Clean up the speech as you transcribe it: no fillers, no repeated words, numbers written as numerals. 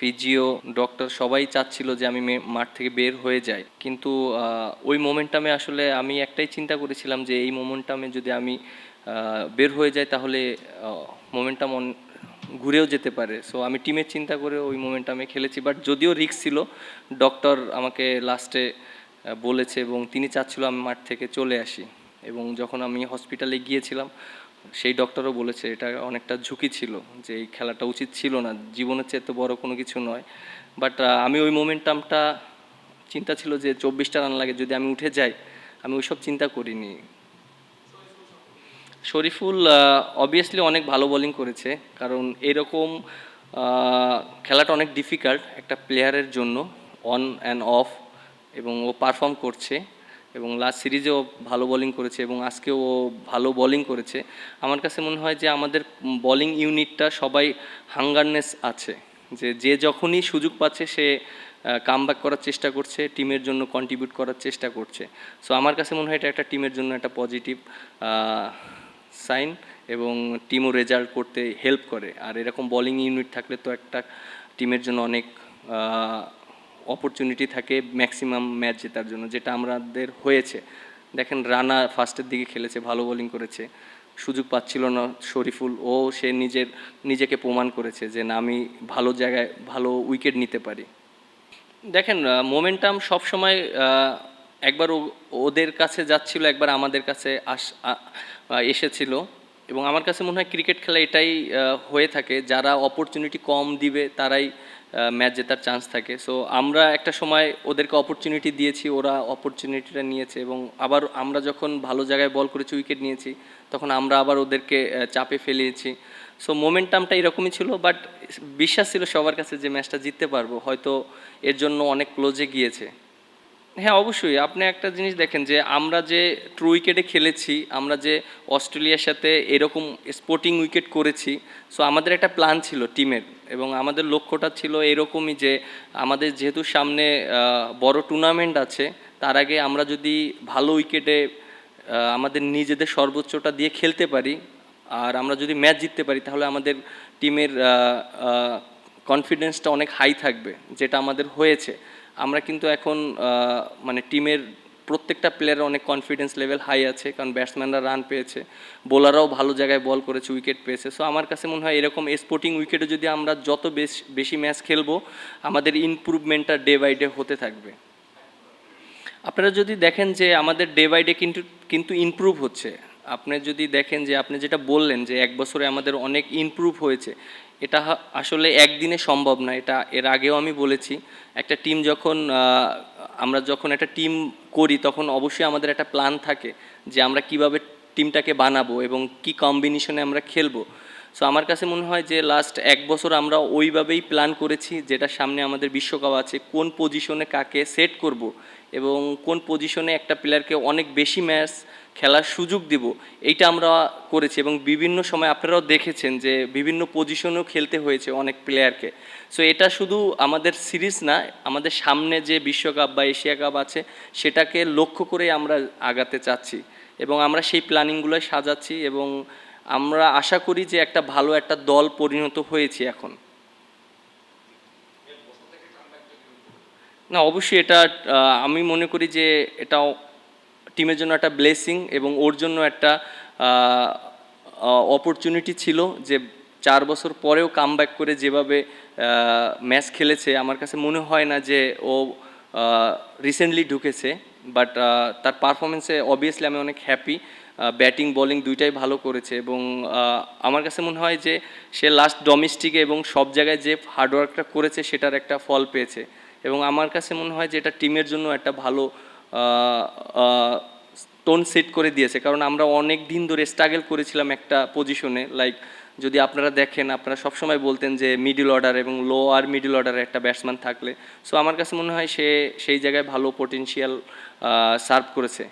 Physio, doctor সবাই চাচ্ছিল যে আমি মাঠ থেকে বের হয়ে যাই, কিন্তু ওই মোমেন্টামে আসলে আমি একটাই চিন্তা করেছিলাম যে এই মোমেন্টামে যদি আমি বের হয়ে যাই তাহলে মোমেন্টাম ঘুরেও যেতে পারে। সো আমি টিমের চিন্তা করে ওই মোমেন্টামে খেলেছি, বাট যদিও রিস্ক ছিল, ডক্টর আমাকে লাস্টে বলেছে এবং তিনি চাচ্ছিল আমি মাঠ থেকে চলে আসি। এবং যখন আমি হসপিটালে গিয়েছিলাম, সেই ডক্টরও বলেছে এটা অনেকটা ঝুঁকি ছিল, যে এই খেলাটা উচিত ছিল না, জীবনের চেয়ে তো বড় কোনো কিছু নয়। বাট আমি ওই মোমেন্টামটা, চিন্তা ছিল যে 24টা রান লাগে, যদি আমি উঠে যাই, আমি ওইসব চিন্তা করিনি। শরীফুল অবভিয়াসলি অনেক ভালো বোলিং করেছে, কারণ এরকম খেলাটা অনেক ডিফিকাল্ট একটা প্লেয়ারের জন্য, অন অ্যান্ড অফ, এবং ও পারফর্ম করছে। এবং লাস্ট সিরিজেও ভালো বোলিং করেছে এবং আজকেও ও ভালো বোলিং করেছে। আমার কাছে মনে হয় যে আমাদের বোলিং ইউনিটটা সবাই হাঙ্গারনেস আছে, যে যে যখনই সুযোগ পাচ্ছে সে কামব্যাক করার চেষ্টা করছে, টিমের জন্য কন্ট্রিবিউট করার চেষ্টা করছে। সো আমার কাছে মনে হয় এটা একটা টিমের জন্য একটা পজিটিভ সাইন, এবং টিমও রেজাল্ট করতে হেল্প করে। আর এরকম বোলিং ইউনিট থাকলে তো একটা টিমের জন্য অনেক অপরচুনিটি থাকে ম্যাক্সিমাম ম্যাচ জেতার জন্য, যেটা আমাদের হয়েছে। দেখেন, রানা ফার্স্টের দিকে খেলেছে, ভালো বোলিং করেছে, সুযোগ পাচ্ছিল না শরীফুল, সে নিজেকে প্রমাণ করেছে যে না, আমি ভালো জায়গায় ভালো উইকেট নিতে পারি। দেখেন, মোমেন্টাম সবসময় একবার ওদের কাছে যাচ্ছিল, একবার আমাদের কাছে এসেছিল। এবং আমার কাছে মনে হয় ক্রিকেট খেলা এটাই হয়ে থাকে, যারা অপরচুনিটি কম দিবে তারাই ম্যাচ জেতার চান্স থাকে। সো আমরা একটা সময় ওদেরকে অপরচুনিটি দিয়েছি, ওরা অপরচুনিটিটা নিয়েছে, এবং আবার আমরা যখন ভালো জায়গায় বল করেছি, উইকেট নিয়েছি, তখন আমরা আবার ওদেরকে চাপে ফেলিয়েছি। সো মোমেন্টামটা এরকমই ছিল, বাট বিশ্বাস ছিল সবার কাছে যে ম্যাচটা জিততে পারবো, হয়তো এর জন্য অনেক ক্লোজে গিয়েছে। হ্যাঁ, অবশ্যই। আপনি একটা জিনিস দেখেন যে আমরা যে ট্রু উইকেটে খেলেছি, আমরা যে অস্ট্রেলিয়ার সাথে এরকম স্পোর্টিং উইকেট করেছি, সো আমাদের একটা প্ল্যান ছিল টিমের, এবং আমাদের লক্ষ্যটা ছিল এরকমই যে আমাদের যেহেতু সামনে বড় টুর্নামেন্ট আছে, তার আগে আমরা যদি ভালো উইকেটে আমাদের নিজেদের সর্বোচ্চটা দিয়ে খেলতে পারি, আর আমরা যদি ম্যাচ জিততে পারি, তাহলে আমাদের টিমের কনফিডেন্সটা অনেক হাই থাকবে, যেটা আমাদের হয়েছে। আমরা কিন্তু এখন মানে টিমের প্রত্যেকটা প্লেয়ারের অনেক কনফিডেন্স লেভেল হাই আছে, কারণ ব্যাটসম্যানরা রান পেয়েছে, বোলাররাও ভালো জায়গায় বল করেছে, উইকেট পেয়েছে। সো আমার কাছে মনে হয় এরকম স্পোর্টিং উইকেটে যদি আমরা যত বেশি ম্যাচ খেলবো, আমাদের ইমপ্রুভমেন্টটা ডে বাই ডে হতে থাকবে। আপনারা যদি দেখেন যে আমাদের ডে বাই ডে কিন্তু কিন্তু ইমপ্রুভ হচ্ছে। আপনি যদি দেখেন যে আপনি যেটা বললেন যে এক বছরে আমাদের অনেক ইমপ্রুভ হয়েছে, এটা আসলে একদিনে সম্ভব না। এটা এর আগেও আমি বলেছি, একটা টিম যখন আমরা যখন একটা টিম করি, তখন অবশ্যই আমাদের একটা প্ল্যান থাকে যে আমরা কিভাবে টিমটাকে বানাবো এবং কি কম্বিনেশনে আমরা খেলবো। সো আমার কাছে মনে হয় যে লাস্ট এক বছর আমরা ওইভাবেই প্ল্যান করেছি, যেটা সামনে আমাদের বিশ্বকাপ আছে, কোন পজিশনে কাকে সেট করব এবং কোন পজিশনে একটা প্লেয়ারকে অনেক বেশি ম্যাচ খেলার সুযোগ দিব, এইটা আমরা করেছি। এবং বিভিন্ন সময় আপনারাও দেখেছেন যে বিভিন্ন পজিশনেও খেলতে হয়েছে অনেক প্লেয়ারকে। সো এটা শুধু আমাদের সিরিজ না, আমাদের সামনে যে বিশ্বকাপ বা এশিয়া কাপ আছে, সেটাকে লক্ষ্য করে আমরা আগাতে চাচ্ছি, এবং আমরা সেই প্ল্যানিংগুলোই সাজাচ্ছি, এবং আমরা আশা করি যে একটা ভালো একটা দল পরিণত হয়েছে এখন। না, অবশ্যই এটা আমি মনে করি যে এটাও টিমের জন্য একটা ব্লেসিং, এবং ওর জন্য একটা অপরচুনিটি ছিল যে 4 বছর পরেও কামব্যাক করে যেভাবে ম্যাচ খেলেছে, আমার কাছে মনে হয় না যে ও রিসেন্টলি ঢুকেছে। বাট তার পারফরমেন্সে অবভিয়াসলি আমি অনেক হ্যাপি। ব্যাটিং বোলিং দুইটাই ভালো করেছে, এবং আমার কাছে মনে হয় যে সে লাস্ট ডোমেস্টিকে এবং সব জায়গায় যে হার্ডওয়ার্কটা করেছে সেটার একটা ফল পেয়েছে। এবং আমার কাছে মনে হয় যে এটা টিমের জন্য একটা ভালো টোন সেট করে দিয়েছে, কারণ আমরা অনেক দিন ধরে স্ট্রাগল করেছিলাম একটা পজিশনে। লাইক যদি আপনারা দেখেন, আপনারা সবসময় বলতেন যে মিডল অর্ডার এবং লো আর মিডল অর্ডারে একটা ব্যাটসম্যান থাকলে। সো আমার কাছে মনে হয় সে সেই জায়গায় ভালো পটেনশিয়াল সার্ভ করেছে।